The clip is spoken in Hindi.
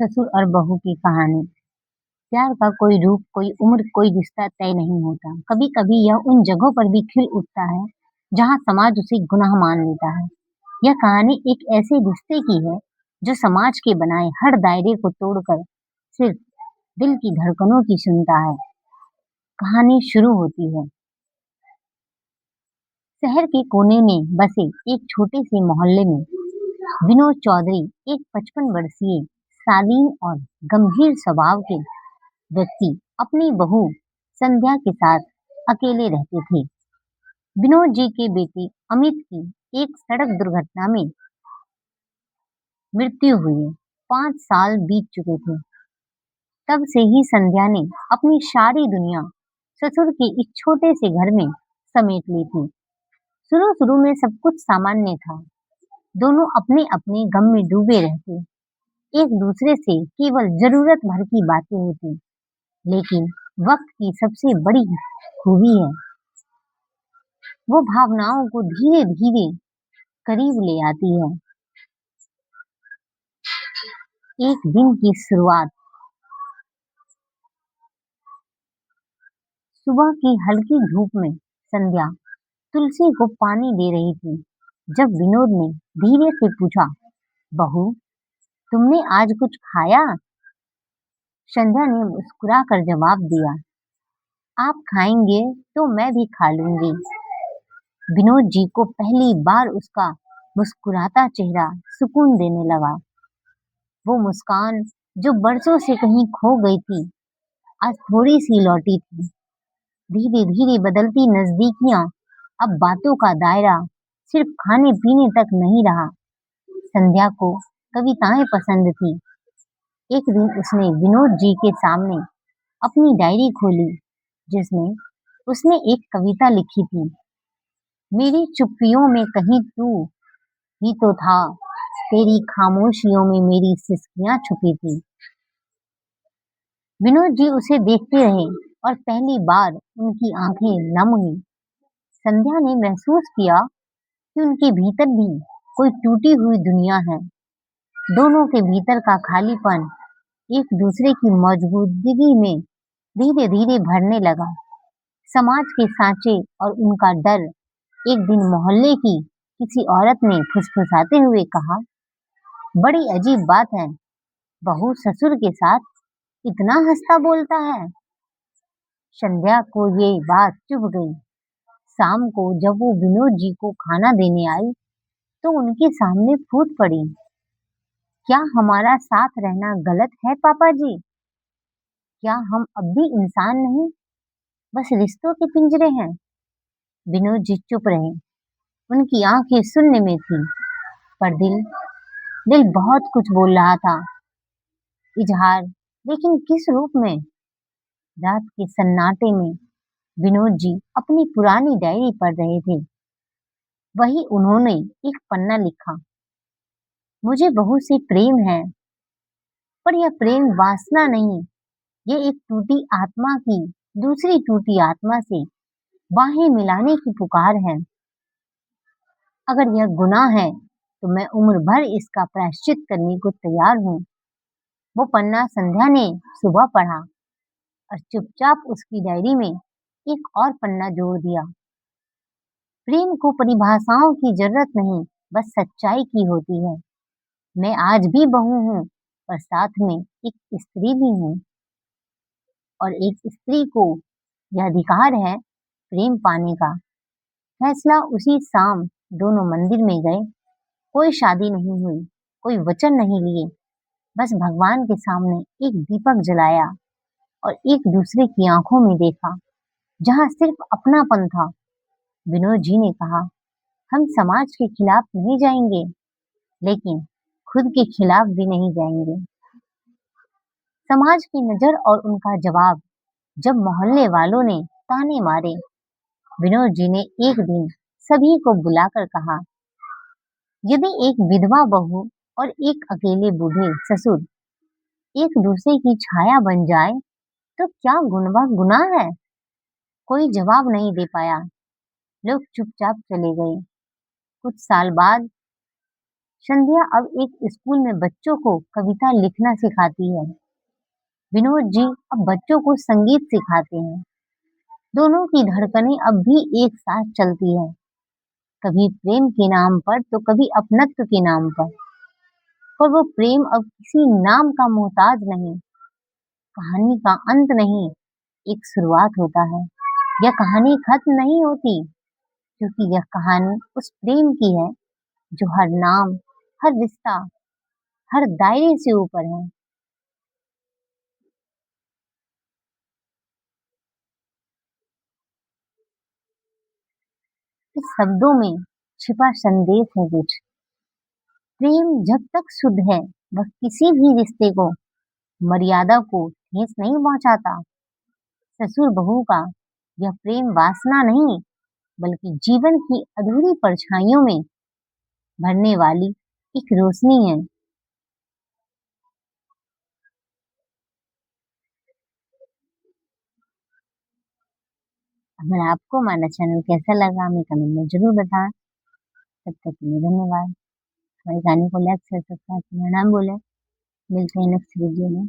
ससुर और बहू की कहानी। प्यार का कोई रूप, कोई उम्र, कोई रिश्ता तय नहीं होता। कभी कभी यह उन जगहों पर भी खिल उठता है जहाँ समाज उसे गुनाह मान लेता है। यह कहानी एक ऐसे रिश्ते की है जो समाज के बनाए हर दायरे को तोड़कर सिर्फ दिल की धड़कनों की सुनता है। कहानी शुरू होती है शहर के कोने में बसे एक छोटे से मोहल्ले में। विनोद चौधरी एक 55 वर्षीय शालीन और गंभीर स्वभाव के व्यक्ति अपनी बहू संध्या के साथ अकेले रहते थे। विनोद जी के बेटे अमित की एक सड़क दुर्घटना में मृत्यु हुई। 5 साल बीत चुके थे। तब से ही संध्या ने अपनी सारी दुनिया ससुर के इस छोटे से घर में समेट ली थी। शुरू शुरू में सब कुछ सामान्य था। दोनों अपने अपने गम में डूबे रहते। एक दूसरे से केवल जरूरत भर की बातें होती। लेकिन वक्त की सबसे बड़ी खूबी है वो भावनाओं को धीरे धीरे करीब ले आती है। एक दिन की शुरुआत सुबह की हल्की धूप में संध्या तुलसी को पानी दे रही थी जब विनोद ने धीरे से पूछा, बहू, तुमने आज कुछ खाया? संध्या ने मुस्कुरा कर जवाब दिया, आप खाएंगे तो मैं भी खा लूंगी। विनोद जी को पहली बार उसका मुस्कुराता चेहरा सुकून देने लगा। वो मुस्कान जो बरसों से कहीं खो गई थी आज थोड़ी सी लौटी थी। धीरे धीरे बदलती नजदीकियां, अब बातों का दायरा सिर्फ खाने पीने तक नहीं रहा। संध्या को कविताएं पसंद थी। एक दिन उसने विनोद जी के सामने अपनी डायरी खोली जिसमें उसने एक कविता लिखी थी, मेरी चुप्पियों में कहीं तू ही तो था, तेरी खामोशियों में मेरी सिसकियां छुपी थी। विनोद जी उसे देखते रहे और पहली बार उनकी आंखें नम हुई। संध्या ने महसूस किया कि उनके भीतर भी कोई टूटी हुई दुनिया है। दोनों के भीतर का खालीपन एक दूसरे की मौजूदगी में धीरे धीरे भरने लगा। समाज के सांचे और उनका डर। एक दिन मोहल्ले की किसी औरत ने फुसफुसाते हुए कहा, बड़ी अजीब बात है, बहू ससुर के साथ इतना हंसता बोलता है। संध्या को ये बात चुभ गई। शाम को जब वो विनोद जी को खाना देने आई तो उनके सामने फूट पड़ी। क्या हमारा साथ रहना गलत है पापा जी? क्या हम अब भी इंसान नहीं, बस रिश्तों के पिंजरे हैं? विनोद जी चुप रहे। उनकी आंखें शून्य में थी, पर दिल दिल बहुत कुछ बोल रहा था। इजहार, लेकिन किस रूप में? रात के सन्नाटे में विनोद जी अपनी पुरानी डायरी पढ़ रहे थे। वही उन्होंने एक पन्ना लिखा, मुझे बहू से प्रेम है, पर यह प्रेम वासना नहीं, ये एक टूटी आत्मा की दूसरी टूटी आत्मा से बाहें मिलाने की पुकार है। अगर यह गुनाह है तो मैं उम्र भर इसका प्रायश्चित करने को तैयार हूँ। वो पन्ना संध्या ने सुबह पढ़ा और चुपचाप उसकी डायरी में एक और पन्ना जोड़ दिया। प्रेम को परिभाषाओं की जरूरत नहीं, बस सच्चाई की होती है। मैं आज भी बहू हूँ, पर साथ में एक स्त्री भी हूँ, और एक स्त्री को यह अधिकार है प्रेम पाने का। फैसला उसी शाम दोनों मंदिर में गए। कोई शादी नहीं हुई, कोई वचन नहीं लिए, बस भगवान के सामने एक दीपक जलाया और एक दूसरे की आंखों में देखा जहां सिर्फ अपनापन था। विनोद जी ने कहा, हम समाज के खिलाफ नहीं जाएंगे, लेकिन खुद के खिलाफ भी नहीं जाएंगे। समाज की नजर और उनका जवाब। जब मोहल्ले वालों ने ताने मारे, विनोद जी ने एक दिन सभी को बुलाकर कहा, यदि एक विधवा बहू और एक अकेले बूढ़े ससुर एक दूसरे की छाया बन जाए तो क्या गुनाह है? कोई जवाब नहीं दे पाया। लोग चुपचाप चले गए। कुछ साल बाद संध्या अब एक स्कूल में बच्चों को कविता लिखना सिखाती है। विनोद जी अब बच्चों को संगीत सिखाते हैं। दोनों की धड़कनें अब भी एक साथ चलती है, कभी प्रेम के नाम पर तो कभी अपनत्व के नाम पर। पर वो प्रेम अब किसी नाम का मोहताज नहीं, कहानी का अंत नहीं, एक शुरुआत होता है। यह कहानी खत्म नहीं होती, क्योंकि यह कहानी उस प्रेम की है जो हर नाम, हर रिश्ता, हर दायरे से ऊपर है। इस शब्दों में छिपा संदेश है कुछ। प्रेम जब तक शुद्ध है, वह किसी भी रिश्ते को, मर्यादा को ठेस नहीं पहुंचाता। ससुर बहू का यह प्रेम वासना नहीं, बल्कि जीवन की अधूरी परछाइयों में भरने वाली एक रोशनी है। अगर आपको हमारा चैनल कैसा लगा हमें कमेंट में जरूर बताएं। तब तक के लिए धन्यवाद। हमारे गाने को लाइक शेयर सब्सक्राइब करना ना भूलें। मिलते हैं नेक्स्ट वीडियो में।